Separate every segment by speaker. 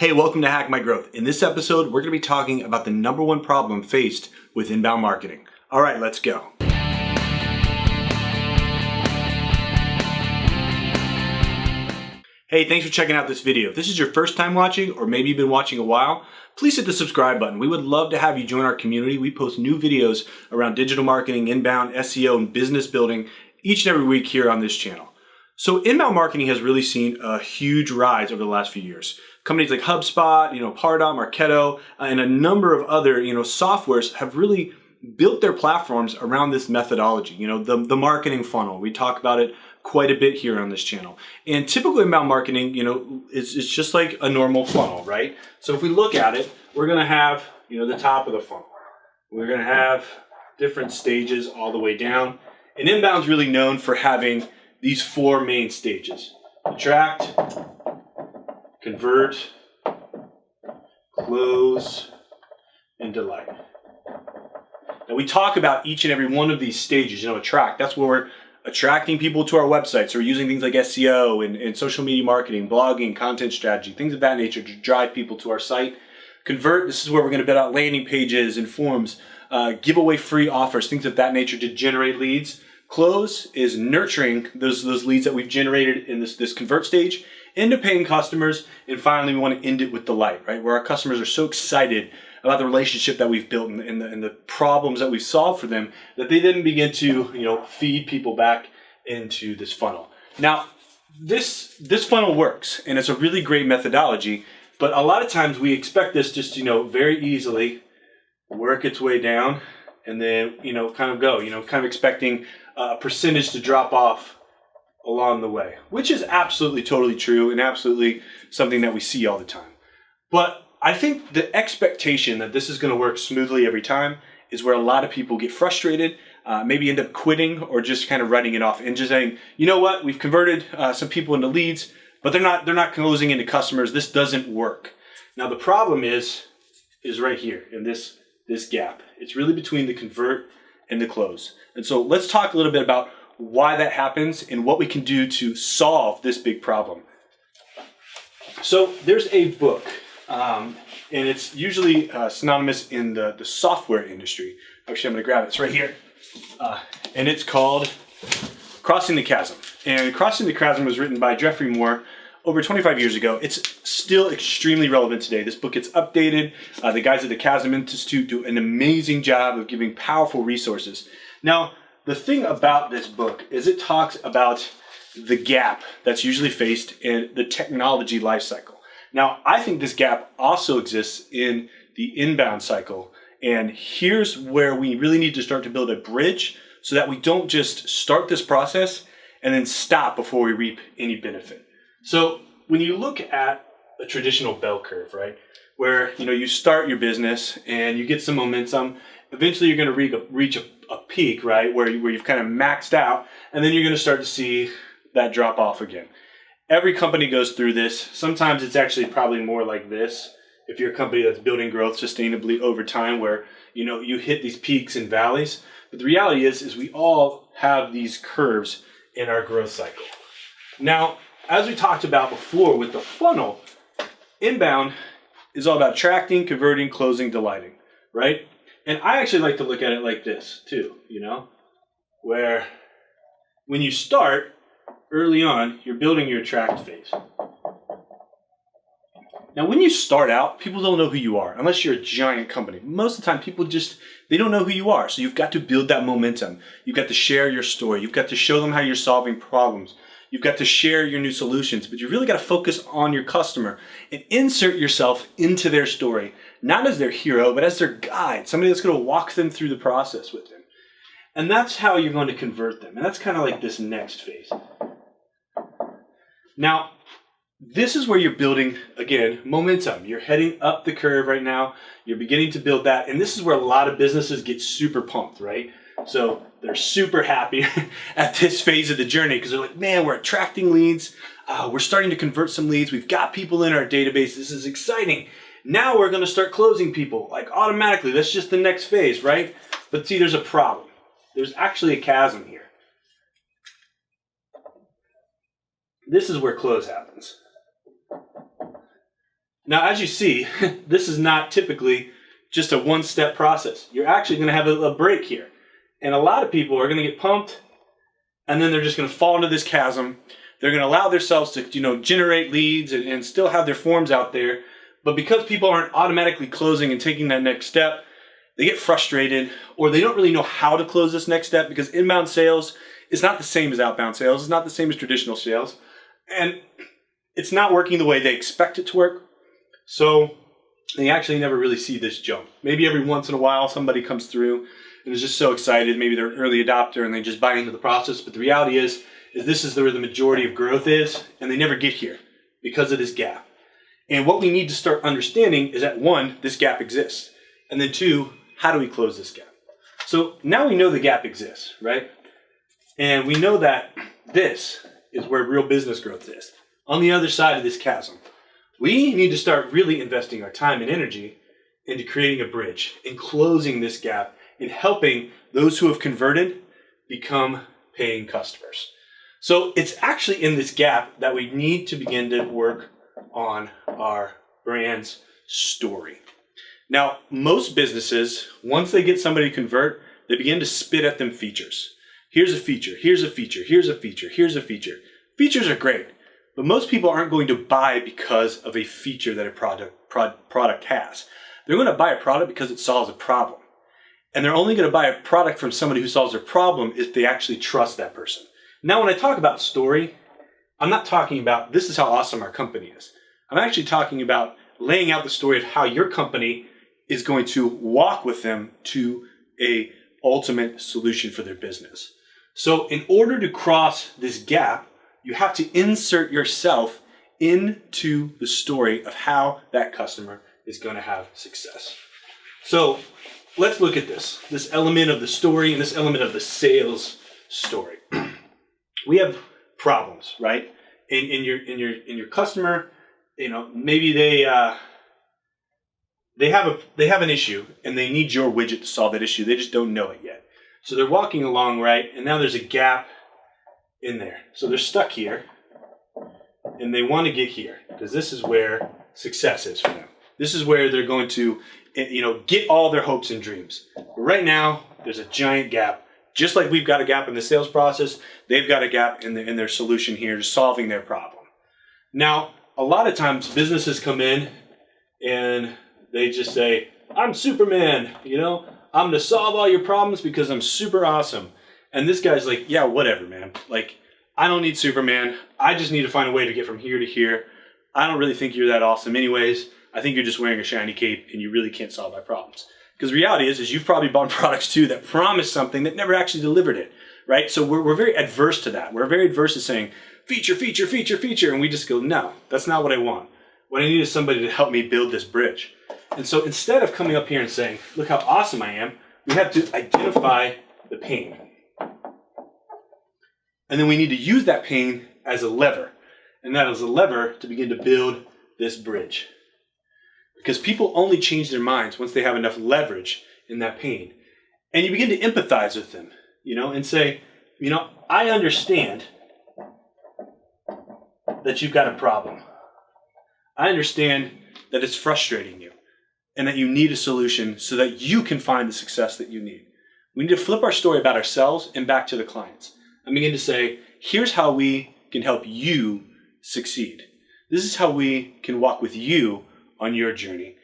Speaker 1: Hey, welcome to Hack My Growth. In this episode, we're going to be talking about the number one problem faced with inbound marketing. All right, let's go. Hey, thanks for checking out this video. If this is your first time watching, or maybe you've been watching a while, please hit the subscribe button. We would love to have you join our community. We post new videos around digital marketing, inbound, SEO, and business building each and every week here on this channel. So inbound marketing has really seen a huge rise over the last few years. Companies like HubSpot, Pardot, Marketo, and a number of other, softwares have really built their platforms around this methodology. The marketing funnel. We talk about it quite a bit here on this channel. And typical inbound marketing, is just like a normal funnel, right? So if we look at it, we're going to have, the top of the funnel. We're going to have different stages all the way down. And inbound is really known for having these four main stages: attract, convert, close, and delight. Now we talk about each and every one of these stages. Attract, that's where we're attracting people to our websites. We're using things like SEO and social media marketing, blogging, content strategy, things of that nature to drive people to our site. Convert, this is where we're going to build out landing pages and forms, give away free offers, things of that nature to generate leads. Close is nurturing those leads that we've generated in this convert stage into paying customers. And finally, we want to end it with delight, right? Where our customers are so excited about the relationship that we've built and the problems that we've solved for them that they then begin to, feed people back into this funnel. Now, this funnel works, and it's a really great methodology, but a lot of times we expect this just, very easily work its way down and then, kind of go, kind of expecting a percentage to drop off along the way, which is absolutely totally true and absolutely something that we see all the time. But I think the expectation that this is going to work smoothly every time is where a lot of people get frustrated, maybe end up quitting or just kind of writing it off and just saying, you know what, we've converted some people into leads, but they're not closing into customers. This doesn't work. Now the problem is right here in this gap. It's really between the convert and the close. And so let's talk a little bit about why that happens and what we can do to solve this big problem. So there's a book, and it's usually synonymous in the software industry. Actually, I'm going to grab it. It's right here. And it's called Crossing the Chasm. And Crossing the Chasm was written by Jeffrey Moore over 25 years ago. It's still extremely relevant today. This book gets updated. The guys at the Chasm Institute do an amazing job of giving powerful resources. Now, the thing about this book is it talks about the gap that's usually faced in the technology life cycle. Now, I think this gap also exists in the inbound cycle. And here's where we really need to start to build a bridge so that we don't just start this process and then stop before we reap any benefit. So when you look at a traditional bell curve, right, where you start your business and you get some momentum, eventually you're going to reach a peak, right, where you've kind of maxed out, and then you're going to start to see that drop off again. Every company goes through this. Sometimes it's actually probably more like this. If you're a company that's building growth sustainably over time, where you hit these peaks and valleys. But the reality is we all have these curves in our growth cycle. Now, as we talked about before with the funnel, inbound is all about attracting, converting, closing, delighting, right? And I actually like to look at it like this too, where when you start early on, you're building your attract phase. Now, when you start out, people don't know who you are unless you're a giant company. Most of the time, people they don't know who you are. So you've got to build that momentum. You've got to share your story. You've got to show them how you're solving problems. You've got to share your new solutions, but you really got to focus on your customer and insert yourself into their story, not as their hero, but as their guide, somebody that's going to walk them through the process with them. And that's how you're going to convert them. And that's kind of like this next phase. Now, this is where you're building, again, momentum. You're heading up the curve right now. You're beginning to build that. And this is where a lot of businesses get super pumped, right? So they're super happy at this phase of the journey because they're like, man, we're attracting leads. We're starting to convert some leads. We've got people in our database. This is exciting. Now we're going to start closing people like automatically. That's just the next phase, right? But see, there's a problem. There's actually a chasm here. This is where close happens. Now, as you see, this is not typically just a one-step process. You're actually going to have a break here. And a lot of people are going to get pumped, and then they're just going to fall into this chasm. They're going to allow themselves to, generate leads and still have their forms out there. But because people aren't automatically closing and taking that next step, they get frustrated, or they don't really know how to close this next step, because inbound sales is not the same as outbound sales. It's not the same as traditional sales. And it's not working the way they expect it to work. So they actually never really see this jump. Maybe every once in a while somebody comes through and is just so excited. Maybe they're an early adopter and they just buy into the process. But the reality is this is where the majority of growth is, and they never get here because of this gap. And what we need to start understanding is that, one, this gap exists. And then two, how do we close this gap? So now we know the gap exists, right? And we know that this is where real business growth is. On the other side of this chasm, we need to start really investing our time and energy into creating a bridge and closing this gap and helping those who have converted become paying customers. So it's actually in this gap that we need to begin to work on our brand's story. Now, most businesses, once they get somebody to convert, they begin to spit at them features. Here's a feature, here's a feature, here's a feature, here's a feature. Features are great, but most people aren't going to buy because of a feature that a product has. They're going to buy a product because it solves a problem. And they're only going to buy a product from somebody who solves their problem if they actually trust that person. Now, when I talk about story, I'm not talking about this is how awesome our company is. I'm actually talking about laying out the story of how your company is going to walk with them to a ultimate solution for their business. So in order to cross this gap, you have to insert yourself into the story of how that customer is going to have success. So let's look at this element of the story and this element of the sales story. We have problems, right? In your customer, maybe they have an issue and they need your widget to solve that issue. They just don't know it yet. So they're walking along, right? And now there's a gap in there. So they're stuck here and they want to get here because this is where success is for them. This is where they're going to, get all their hopes and dreams. But right now, there's a giant gap. Just like we've got a gap in the sales process, they've got a gap in their solution here to solving their problem. Now, a lot of times businesses come in and they just say, I'm Superman, I'm going to solve all your problems because I'm super awesome. And this guy's like, yeah, whatever, man. Like, I don't need Superman. I just need to find a way to get from here to here. I don't really think you're that awesome anyways. I think you're just wearing a shiny cape and you really can't solve my problems. Because the reality is you've probably bought products too that promised something that never actually delivered it, right? So we're very adverse to that. We're very adverse to saying, feature, feature, feature, feature. And we just go, no, that's not what I want. What I need is somebody to help me build this bridge. And so instead of coming up here and saying, look how awesome I am, we have to identify the pain. And then we need to use that pain as a lever. And that is a lever to begin to build this bridge. Because people only change their minds once they have enough leverage in that pain. And you begin to empathize with them, and say, I understand that you've got a problem. I understand that it's frustrating you and that you need a solution so that you can find the success that you need. We need to flip our story about ourselves and back to the clients and begin to say, here's how we can help you succeed. This is how we can walk with you on your journey.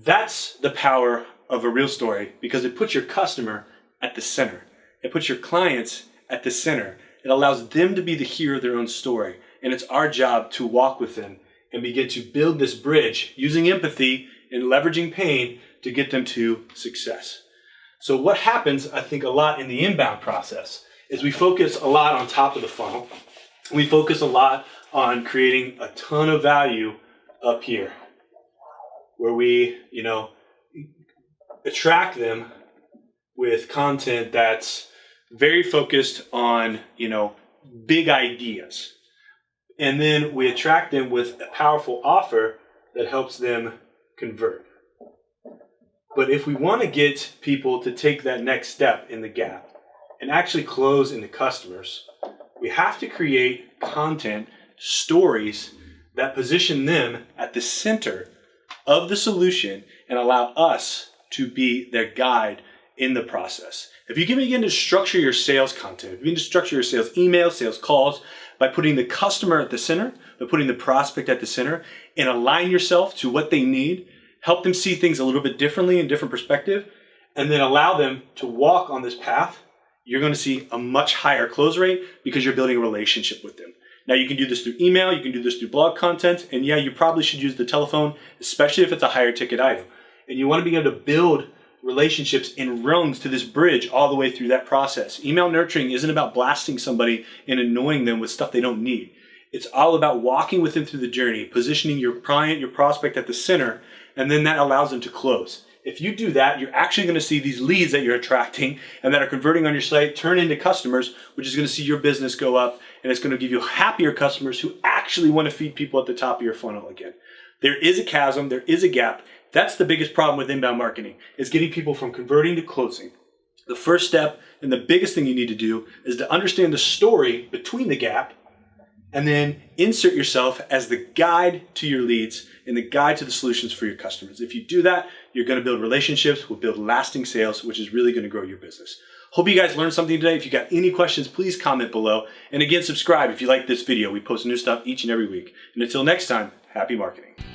Speaker 1: That's the power of a real story because it puts your customer at the center. It puts your clients at the center. It allows them to be the hero of their own story. And it's our job to walk with them and begin to build this bridge using empathy and leveraging pain to get them to success. So what happens, I think, a lot in the inbound process is we focus a lot on top of the funnel. We focus a lot on creating a ton of value up here where we, attract them with content that's very focused on, big ideas. And then we attract them with a powerful offer that helps them convert. But if we want to get people to take that next step in the gap and actually close into customers, we have to create content, stories that position them at the center of the solution and allow us to be their guide in the process. If you can begin to structure your sales content, if you begin to structure your sales emails, sales calls, by putting the customer at the center, by putting the prospect at the center, and align yourself to what they need, help them see things a little bit differently in different perspective, and then allow them to walk on this path, you're going to see a much higher close rate because you're building a relationship with them. Now you can do this through email, you can do this through blog content, and yeah, you probably should use the telephone, especially if it's a higher ticket item. And you want to be able to build relationships and rungs to this bridge all the way through that process. Email nurturing isn't about blasting somebody and annoying them with stuff they don't need. It's all about walking with them through the journey, positioning your client, your prospect at the center, and then that allows them to close. If you do that, you're actually going to see these leads that you're attracting and that are converting on your site turn into customers, which is going to see your business go up, and it's going to give you happier customers who actually want to feed people at the top of your funnel again. There is a chasm, there is a gap. That's the biggest problem with inbound marketing, is getting people from converting to closing. The first step and the biggest thing you need to do is to understand the story between the gap and then insert yourself as the guide to your leads and the guide to the solutions for your customers. If you do that, you're going to build relationships, will build lasting sales, which is really going to grow your business. Hope you guys learned something today. If you got any questions, please comment below. And again, subscribe if you like this video. We post new stuff each and every week. And until next time, happy marketing.